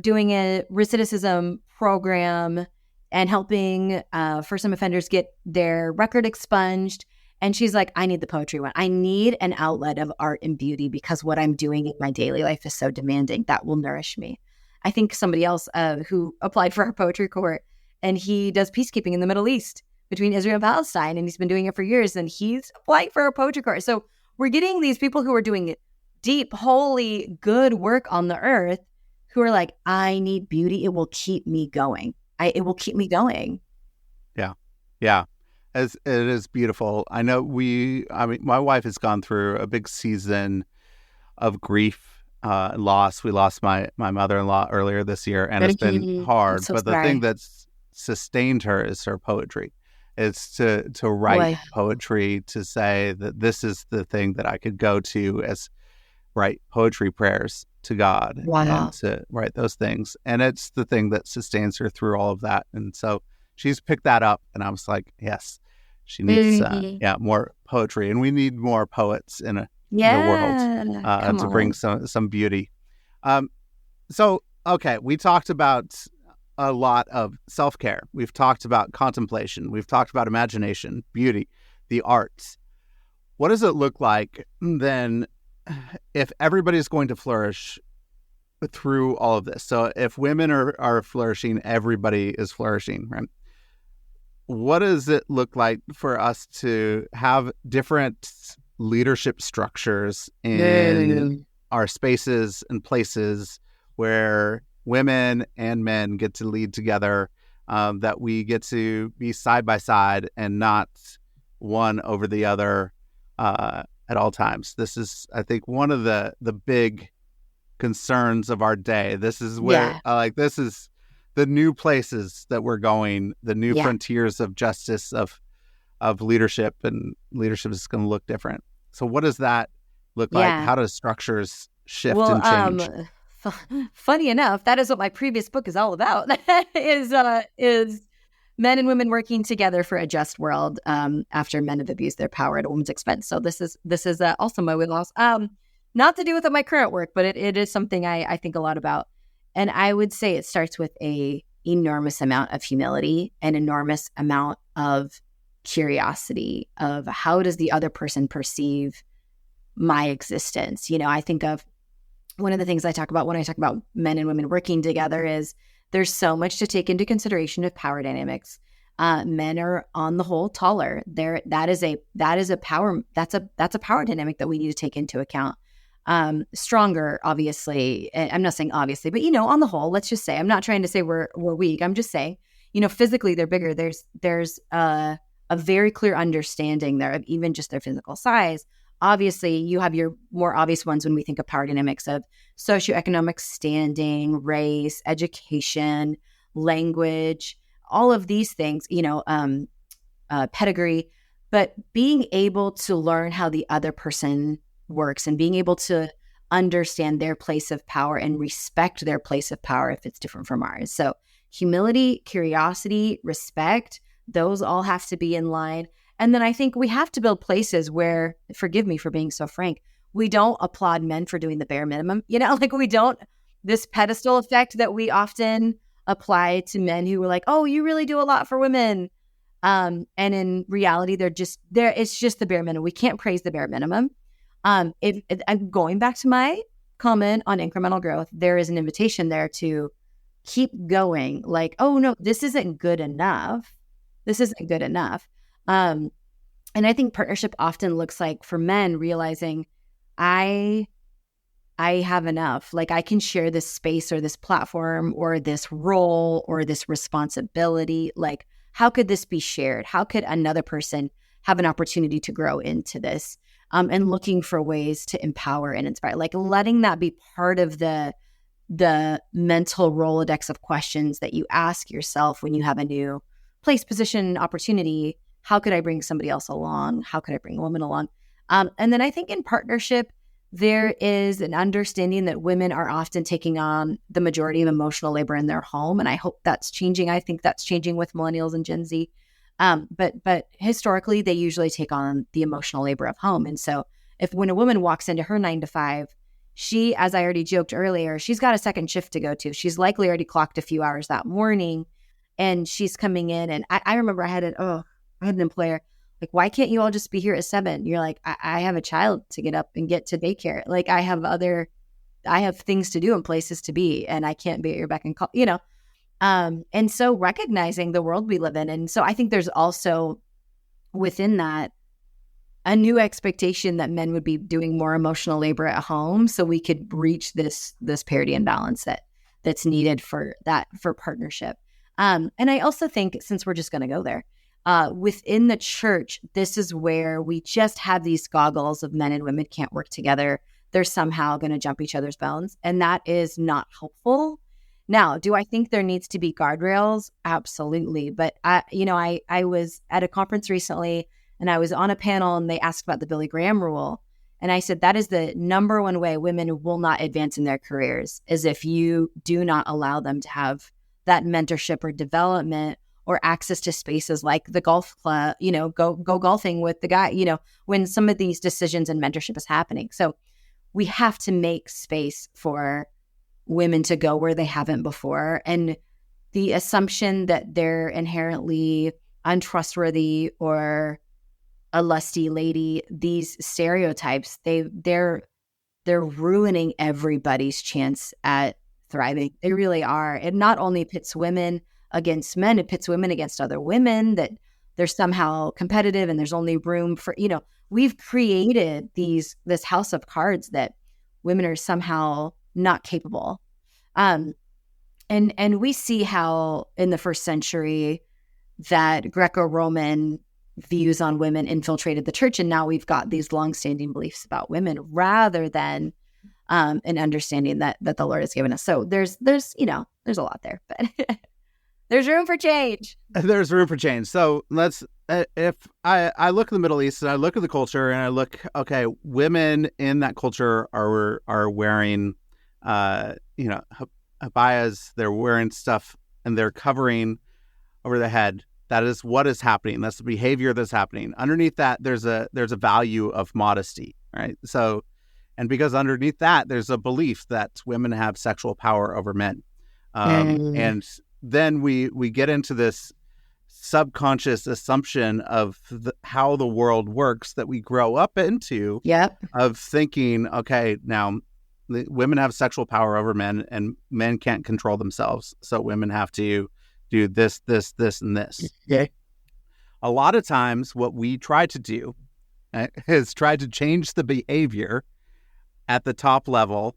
doing a recidivism program and helping first-time offenders get their record expunged. And she's like, I need the poetry one. I need an outlet of art and beauty because what I'm doing in my daily life is so demanding. That will nourish me. I think somebody else who applied for our poetry cohort, and he does peacekeeping in the Middle East between Israel and Palestine, and he's been doing it for years, and he's applying for a poetry cohort. So we're getting these people who are doing deep, holy, good work on the earth who are like, I need beauty. It will keep me going. It will keep me going. Yeah. Yeah. As it is beautiful. I know my wife has gone through a big season of grief, loss. We lost my mother-in-law earlier this year, and it's been hard. So but the sorry. thing that's sustained her is her poetry. It's to write poetry, to say that this is the thing that I could go to as write poetry prayers to God and to write those things. And it's the thing that sustains her through all of that. And so she's picked that up, and I was like, yes, she needs more poetry, and we need more poets in the world to bring some beauty. So, okay, we talked about a lot of self-care. We've talked about contemplation. We've talked about imagination, beauty, the arts. What does it look like then if everybody's going to flourish through all of this? So if women are flourishing, everybody is flourishing, right? What does it look like for us to have different leadership structures in our spaces and places where women and men get to lead together, that we get to be side by side and not one over the other at all times? This is, I think, one of the big concerns of our day. This is where this is the new places that we're going, the new frontiers of justice, of leadership, and leadership is going to look different. So what does that look like? How does structures shift and change? Funny enough, that is what my previous book is all about. is men and women working together for a just world after men have abused their power at a woman's expense. So this is also my win-loss. Not to do with my current work, but it is something I think a lot about. And I would say it starts with a enormous amount of humility, an enormous amount of curiosity of how does the other person perceive my existence. I think of one of the things I talk about when I talk about men and women working together is there's so much to take into consideration of power dynamics. Men are on the whole taller. That is a power dynamic that we need to take into account. Stronger, obviously. I'm not saying obviously, but on the whole, let's just say, I'm not trying to say we're weak. I'm just saying, physically they're bigger. There's a very clear understanding there of even just their physical size. Obviously, you have your more obvious ones when we think of power dynamics of socioeconomic standing, race, education, language, all of these things, pedigree, but being able to learn how the other person works and being able to understand their place of power and respect their place of power if it's different from ours. So humility, curiosity, respect, those all have to be in line. And then I think we have to build places where, forgive me for being so frank, we don't applaud men for doing the bare minimum. We don't, this pedestal effect that we often apply to men who were like, oh, you really do a lot for women. And in reality, it's just the bare minimum. We can't praise the bare minimum. If I'm going back to my comment on incremental growth, there is an invitation there to keep going. Like, oh no, this isn't good enough. And I think partnership often looks like, for men, realizing I have enough. Like, I can share this space or this platform or this role or this responsibility. Like, how could this be shared? How could another person have an opportunity to grow into this? And looking for ways to empower and inspire, like letting that be part of the mental Rolodex of questions that you ask yourself when you have a new place, position, opportunity. How could I bring somebody else along? How could I bring a woman along? And then I think in partnership, there is an understanding that women are often taking on the majority of emotional labor in their home. And I hope that's changing. I think that's changing with millennials and Gen Z. But historically, they usually take on the emotional labor of home. And so if when a woman walks into her 9 to 5, she, as I already joked earlier, she's got a second shift to go to. She's likely already clocked a few hours that morning, and she's coming in. And I remember I had an employer like, why can't you all just be here at 7? You're like, I have a child to get up and get to daycare. Like I have things to do and places to be, and I can't be at your beck and call, and so recognizing the world we live in. And so I think there's also within that a new expectation that men would be doing more emotional labor at home so we could reach this parity and balance that's needed for partnership. And I also think, since we're just going to go there, within the church, this is where we just have these goggles of men and women can't work together. They're somehow going to jump each other's bones. And that is not helpful. Now, do I think there needs to be guardrails? Absolutely. But I was at a conference recently, and I was on a panel, and they asked about the Billy Graham rule. And I said, that is the number one way women will not advance in their careers, is if you do not allow them to have that mentorship or development or access to spaces like the golf club, go golfing with the guy, when some of these decisions and mentorship is happening. So we have to make space for women to go where they haven't before. And the assumption that they're inherently untrustworthy or a lusty lady, these stereotypes, they're ruining everybody's chance at thriving. They really are. It not only pits women against men, it pits women against other women, that they're somehow competitive and there's only room for, we've created this house of cards that women are somehow not capable. And we see how in the first century that Greco-Roman views on women infiltrated the church. And now we've got these longstanding beliefs about women rather than an understanding that the Lord has given us. So there's a lot there, but there's room for change. There's room for change. So let's, if I look at the Middle East and I look at the culture and I look, okay, women in that culture are wearing, abayas, they're wearing stuff and they're covering over the head. That is what is happening. That's the behavior that's happening. Underneath that, there's a value of modesty, right? So, and because underneath that, there's a belief that women have sexual power over men. And then we get into this subconscious assumption of how the world works that we grow up into. Yep. Of thinking, okay, now women have sexual power over men and men can't control themselves. So women have to do this, and this. Okay. A lot of times what we try to do is try to change the behavior at the top level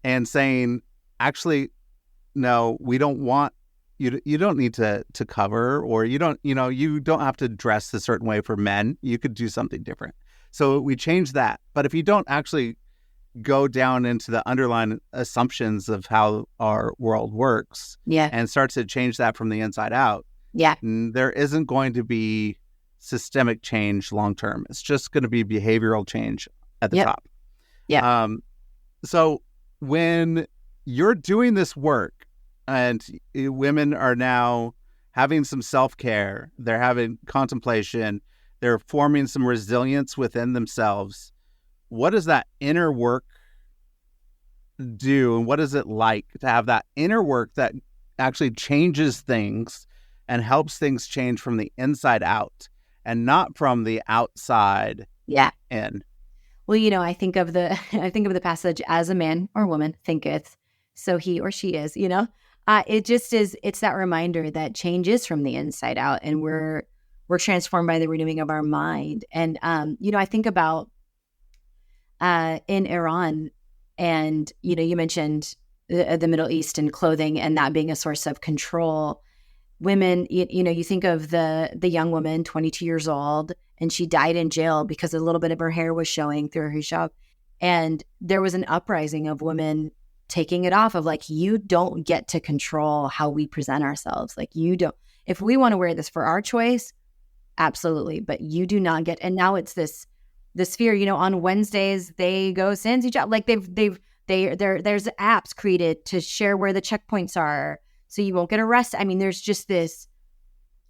and saying, actually, no, we don't want you. You don't need to cover, or you don't have to dress a certain way for men. You could do something different. So we change that. But if you don't actually go down into the underlying assumptions of how our world works, and start to change that from the inside out, there isn't going to be systemic change long term. It's just going to be behavioral change at the top. So when you're doing this work and women are now having some self-care, they're having contemplation, they're forming some resilience within themselves, what does that inner work do? And what is it like to have that inner work that actually changes things and helps things change from the inside out and not from the outside in? Well, I think of the passage, as a man or woman thinketh, so he or she is, it just is, it's that reminder that change is from the inside out, and we're transformed by the renewing of our mind. And, I think about in Iran, and, you mentioned the Middle East and clothing and that being a source of control. Women, you think of the young woman, 22 years old, and she died in jail because a little bit of her hair was showing through her hijab. And there was an uprising of women taking it off, of like, you don't get to control how we present ourselves. Like, you don't, if we want to wear this for our choice, absolutely, but you do not get. And now it's this fear, on Wednesdays they go sans hijab. Like there's apps created to share where the checkpoints are so you won't get arrested. I mean, there's just this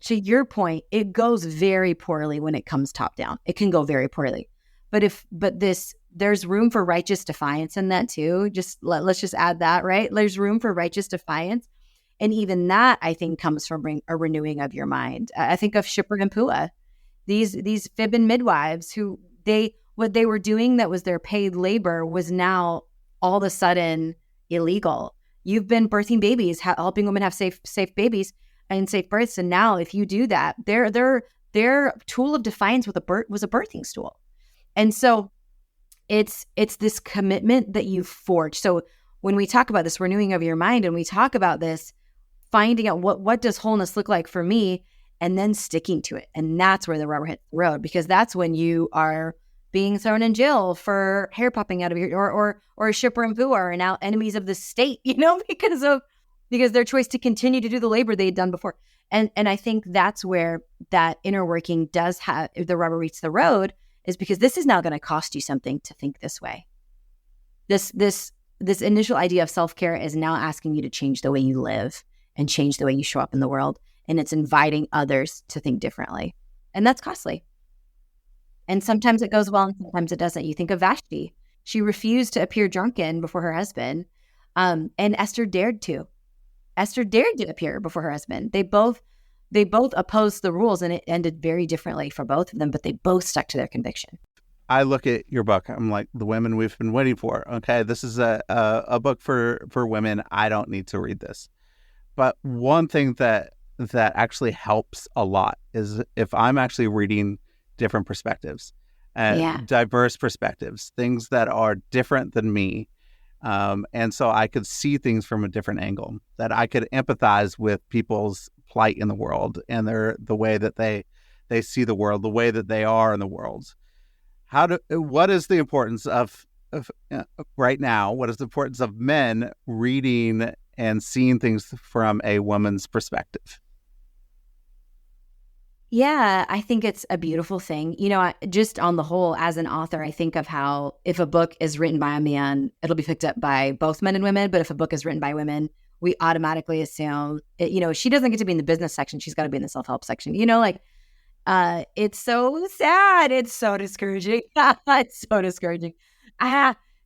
to your point, it goes very poorly when it comes top down. It can go very poorly. There's room for righteous defiance in that too. Let's just add that, right? There's room for righteous defiance. And even that, I think, comes from a renewing of your mind. I think of Shipper and Pua, these fib and midwives who what they were doing that was their paid labor was now all of a sudden illegal. You've been birthing babies, helping women have safe babies and safe births, and now if you do that, their tool of defiance was a birthing stool. And so it's this commitment that you forge. So when we talk about this renewing of your mind, and we talk about this finding out what does wholeness look like for me, and then sticking to it, and that's where the rubber hits the road, because that's when you are being thrown in jail for hair popping out of your or Shipper and Pua are now enemies of the state, because their choice to continue to do the labor they had done before. And I think that's where that inner working does have, if the rubber meets the road, is because this is now going to cost you something to think this way. This initial idea of self-care is now asking you to change the way you live and change the way you show up in the world. And it's inviting others to think differently. And that's costly. And sometimes it goes well and sometimes it doesn't. You think of Vashti. She refused to appear drunken before her husband. And Esther dared to. Esther dared to appear before her husband. They both opposed the rules, and it ended very differently for both of them, but they both stuck to their conviction. I look at your book. I'm like, the women we've been waiting for. Okay, this is a book for women. I don't need to read this. But one thing that actually helps a lot is if I'm actually reading different perspectives and diverse perspectives, things that are different than me. And so I could see things from a different angle, that I could empathize with people's plight in the world and the way that they see the world, the way that they are in the world. What is the importance of right now? What is the importance of men reading and seeing things from a woman's perspective? Yeah, I think it's a beautiful thing. Just on the whole, as an author, I think of how if a book is written by a man, it'll be picked up by both men and women. But if a book is written by women, we automatically assume, she doesn't get to be in the business section. She's got to be in the self-help section. It's so sad. It's so discouraging. It's so discouraging.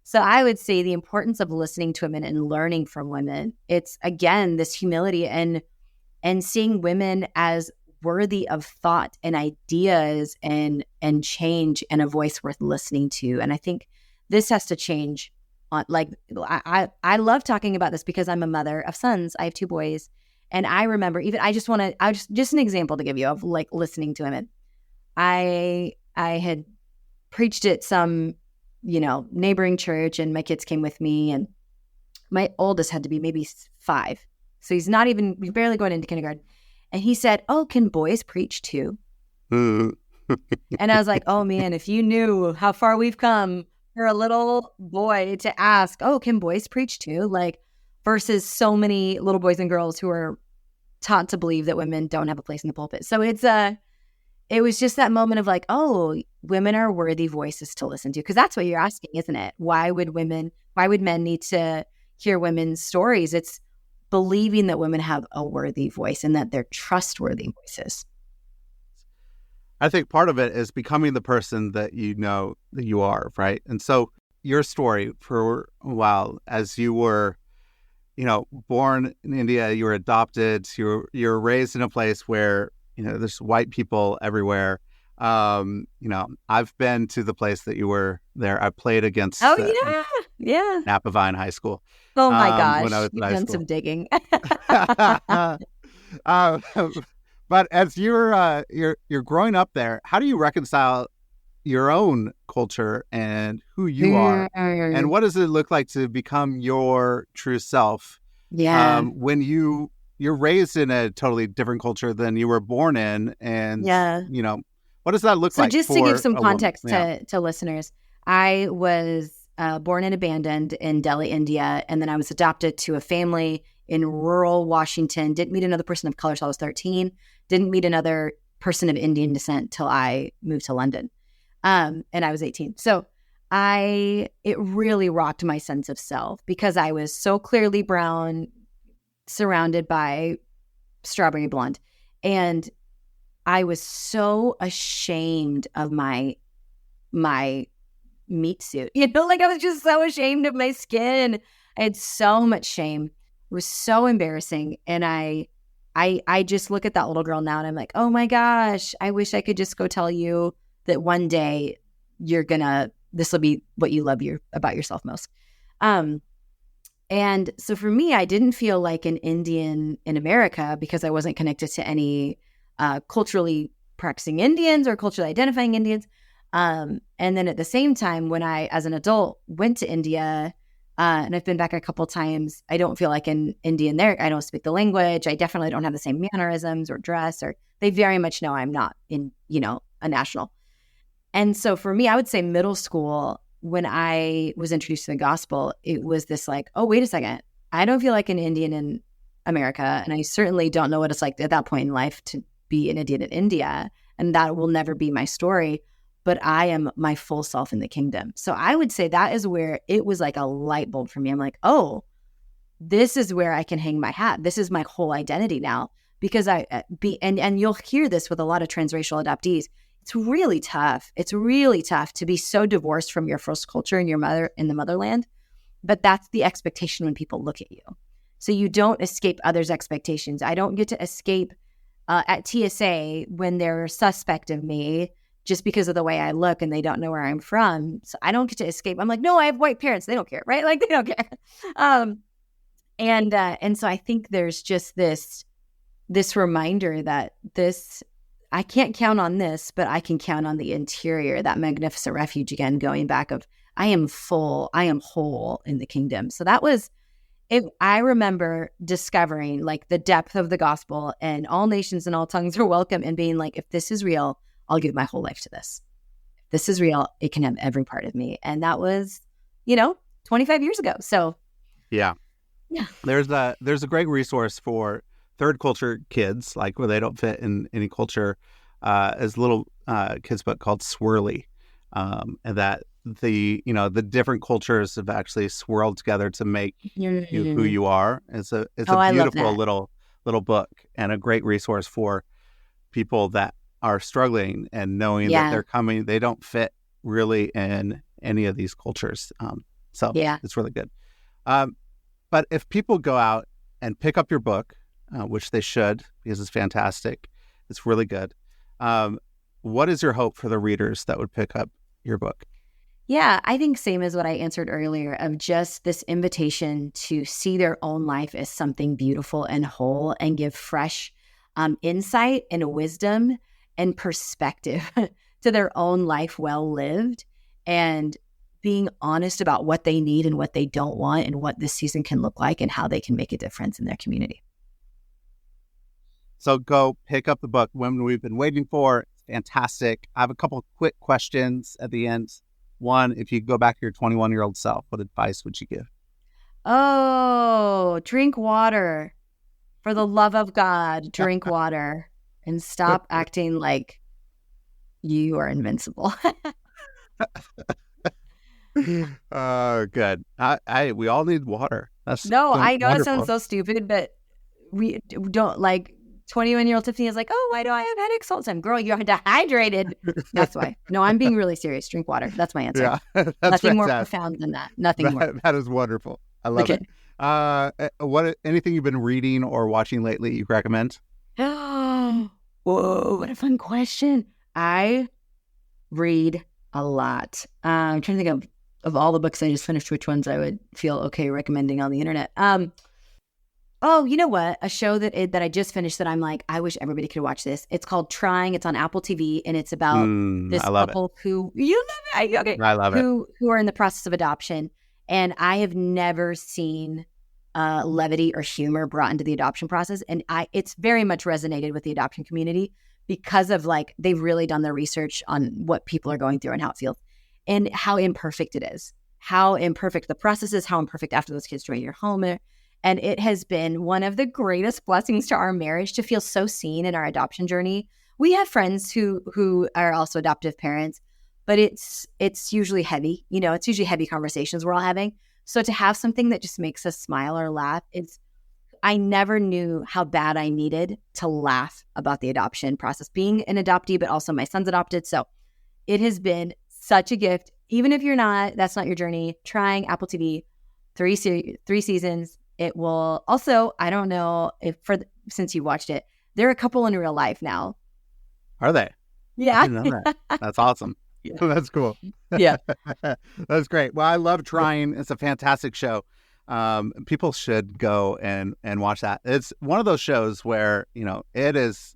So I would say the importance of listening to women and learning from women. It's, again, this humility and seeing women as worthy of thought and ideas and change, and a voice worth listening to. And I think this has to change. I love talking about this because I'm a mother of sons. I have 2 boys. And I remember just an example to give you of like listening to women. I had preached at some, neighboring church, and my kids came with me, and my oldest had to be maybe 5. So he's barely going into kindergarten. And he said, "Oh, can boys preach too?" And I was like, "Oh man, if you knew how far we've come for a little boy to ask, oh, can boys preach too?" Like, versus so many little boys and girls who are taught to believe that women don't have a place in the pulpit. So it was just that moment of like, oh, women are worthy voices to listen to. Because that's what you're asking, isn't it? Why would men need to hear women's stories? It's believing that women have a worthy voice and that they're trustworthy voices. I think part of it is becoming the person that you know that you are, right? And so your story for a while, as you were, born in India, you were adopted, you're raised in a place where, there's white people everywhere. I've been to the place that you were there. I played against Napa Vine High School. Oh my gosh, when I was in high you've done school. some digging. But as you're growing up there, how do you reconcile your own culture and who you are, and what does it look like to become your true self? Yeah. When you're raised in a totally different culture than you were born in, and what does that look like? So just to give some context woman? to listeners, I was born and abandoned in Delhi, India, and then I was adopted to a family in rural Washington. Didn't meet another person of color till I was 13. Didn't meet another person of Indian descent till I moved to London, and I was 18. So it really rocked my sense of self because I was so clearly brown, surrounded by strawberry blonde, and I was so ashamed of my meat suit. Like I was just so ashamed of my skin. I had so much shame. It was so embarrassing. And I just look at that little girl now and I'm like, oh my gosh, I wish I could just go tell you that one day this will be what you love about yourself most. And so for me, I didn't feel like an Indian in America because I wasn't connected to any culturally practicing Indians or culturally identifying Indians. And then at the same time, when I, as an adult, went to India, and I've been back a couple times, I don't feel like an Indian there. I don't speak the language. I definitely don't have the same mannerisms or dress, or they very much know I'm not a national. And so for me, I would say middle school, when I was introduced to the gospel, it was this like, oh, wait a second. I don't feel like an Indian in America. And I certainly don't know what it's like at that point in life to be an Indian in India. And that will never be my story. But I am my full self in the kingdom. So I would say that is where it was like a light bulb for me. I'm like, oh, this is where I can hang my hat. This is my whole identity now. Because and you'll hear this with a lot of transracial adoptees. It's really tough. It's really tough to be so divorced from your first culture and your mother in the motherland. But that's the expectation when people look at you. So you don't escape others' expectations. I don't get to escape at TSA when they're suspect of me just because of the way I look and they don't know where I'm from. So I don't get to escape. I'm like, no, I have white parents. They don't care, right? Like they don't care. And so I think there's just this reminder that I can't count on this, but I can count on the interior, that magnificent refuge again, going back of I am full, I am whole in the kingdom. So that was it. I remember discovering like the depth of the gospel and all nations and all tongues are welcome and being like, if this is real, I'll give my whole life to this. If this is real, it can have every part of me. And that was, 25 years ago. So yeah. There's a great resource for third culture kids, like where they don't fit in any culture, is a little kids book called Swirly, and that the different cultures have actually swirled together to make you who you are. It's a beautiful little book and a great resource for people that are struggling and knowing that they're coming. They don't fit really in any of these cultures. So it's really good. But if people go out and pick up your book, which they should, because it's fantastic, it's really good. What is your hope for the readers that would pick up your book? Yeah, I think same as what I answered earlier of just this invitation to see their own life as something beautiful and whole and give fresh insight and wisdom and perspective to their own life well lived, and being honest about what they need and what they don't want and what this season can look like and how they can make a difference in their community. So go pick up the book, Women We've Been Waiting For. It's fantastic. I have a couple of quick questions at the end. One, if you go back to your 21-year-old self, what advice would you give? Oh, drink water. For the love of God, drink water and stop acting like you are invincible. Good. We all need water. No, I know wonderful. it sounds so stupid, but we don't like 21-year-old Tiffany is like, oh, why do I have headaches all the time? Girl, you're dehydrated. That's why. No, I'm being really serious. Drink water. That's my answer. Yeah, that's nothing fantastic. more profound than that. Nothing more. That is wonderful. I love it. Anything you've been reading or watching lately you recommend? Whoa, what a fun question. I read a lot. I'm trying to think of all the books I just finished, which ones I would feel okay recommending on the internet. Oh, you know what? A show that I just finished that I'm like, I wish everybody could watch this. It's called Trying. It's on Apple TV, and it's about this couple who you love it. Okay, I love it. Who are in the process of adoption, and I have never seen levity or humor brought into the adoption process, and it's very much resonated with the adoption community because of like they've really done their research on what people are going through and how it feels, and how imperfect it is, how imperfect the process is, how imperfect after those kids join your home. And it has been one of the greatest blessings to our marriage to feel so seen in our adoption journey. We have friends who are also adoptive parents, but it's usually heavy. It's usually heavy conversations we're all having. So to have something that just makes us smile or laugh, it's I never knew how bad I needed to laugh about the adoption process, being an adoptee, but also my son's adopted. So it has been such a gift. Even if that's not your journey, trying Apple TV, three seasons. It will also, I don't know if since you watched it, they're a couple in real life now. Are they? Yeah. I didn't know that. That's awesome. Yeah. That's cool. Yeah. That's great. Well, I love Trying. It's a fantastic show. People should go and watch that. It's one of those shows where, it is,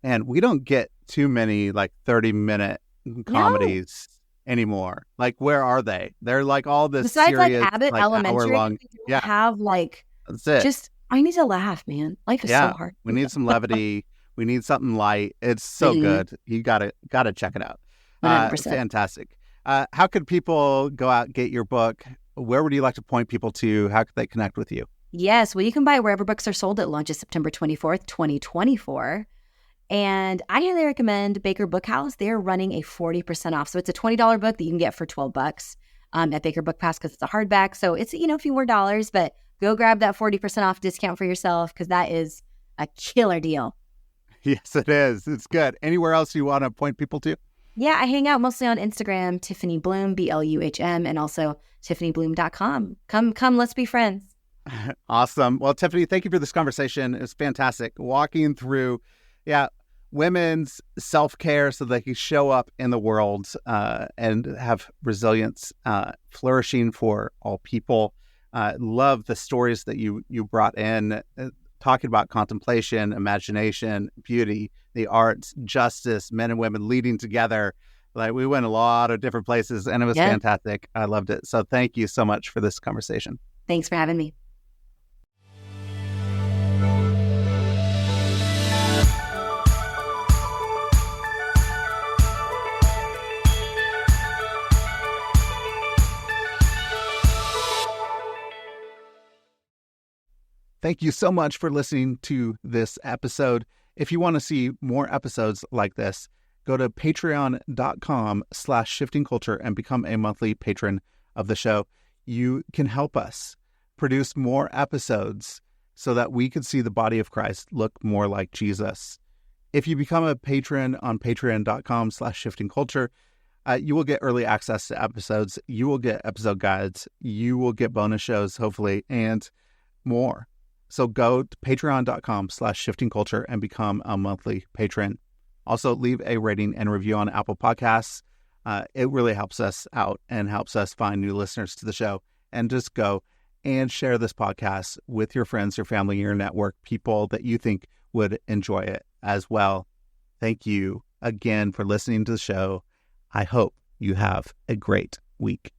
and we don't get too many like 30-minute comedies anymore. Like, where are they? They're like all this besides serious, like Abbott like Elementary, hour-long. Yeah, have like that's it. Just I need to laugh, man. Life is so hard. We need some levity. We need something light. It's so good. You gotta check it out. 100%. Fantastic. How could people go out and get your book? Where would you like to point people to? How could they connect with you? Yes, well, you can buy it wherever books are sold. It launches September 24th, 2024. And I highly recommend Baker Bookhouse. They're running a 40% off. So it's a $20 book that you can get for $12 at Baker Book Pass because it's a hardback. So it's, a few more dollars, but go grab that 40% off discount for yourself because that is a killer deal. Yes, it is. It's good. Anywhere else you want to point people to? Yeah, I hang out mostly on Instagram, Tiffany Bluhm, Bluhm, and also TiffanyBluhm.com. Come, let's be friends. Awesome. Well, Tiffany, thank you for this conversation. It was fantastic. Walking through, women's self-care so they can show up in the world and have resilience, flourishing for all people. Love the stories that you brought in, talking about contemplation, imagination, beauty, the arts, justice, men and women leading together. Like, we went a lot of different places and it was fantastic. I loved it. So thank you so much for this conversation. Thanks for having me. Thank you so much for listening to this episode. If you want to see more episodes like this, go to patreon.com/shiftingculture and become a monthly patron of the show. You can help us produce more episodes so that we can see the body of Christ look more like Jesus. If you become a patron on patreon.com/shiftingculture, you will get early access to episodes. You will get episode guides. You will get bonus shows, hopefully, and more. So go to patreon.com/shiftingculture and become a monthly patron. Also, leave a rating and review on Apple Podcasts. It really helps us out and helps us find new listeners to the show. And just go and share this podcast with your friends, your family, your network, people that you think would enjoy it as well. Thank you again for listening to the show. I hope you have a great week.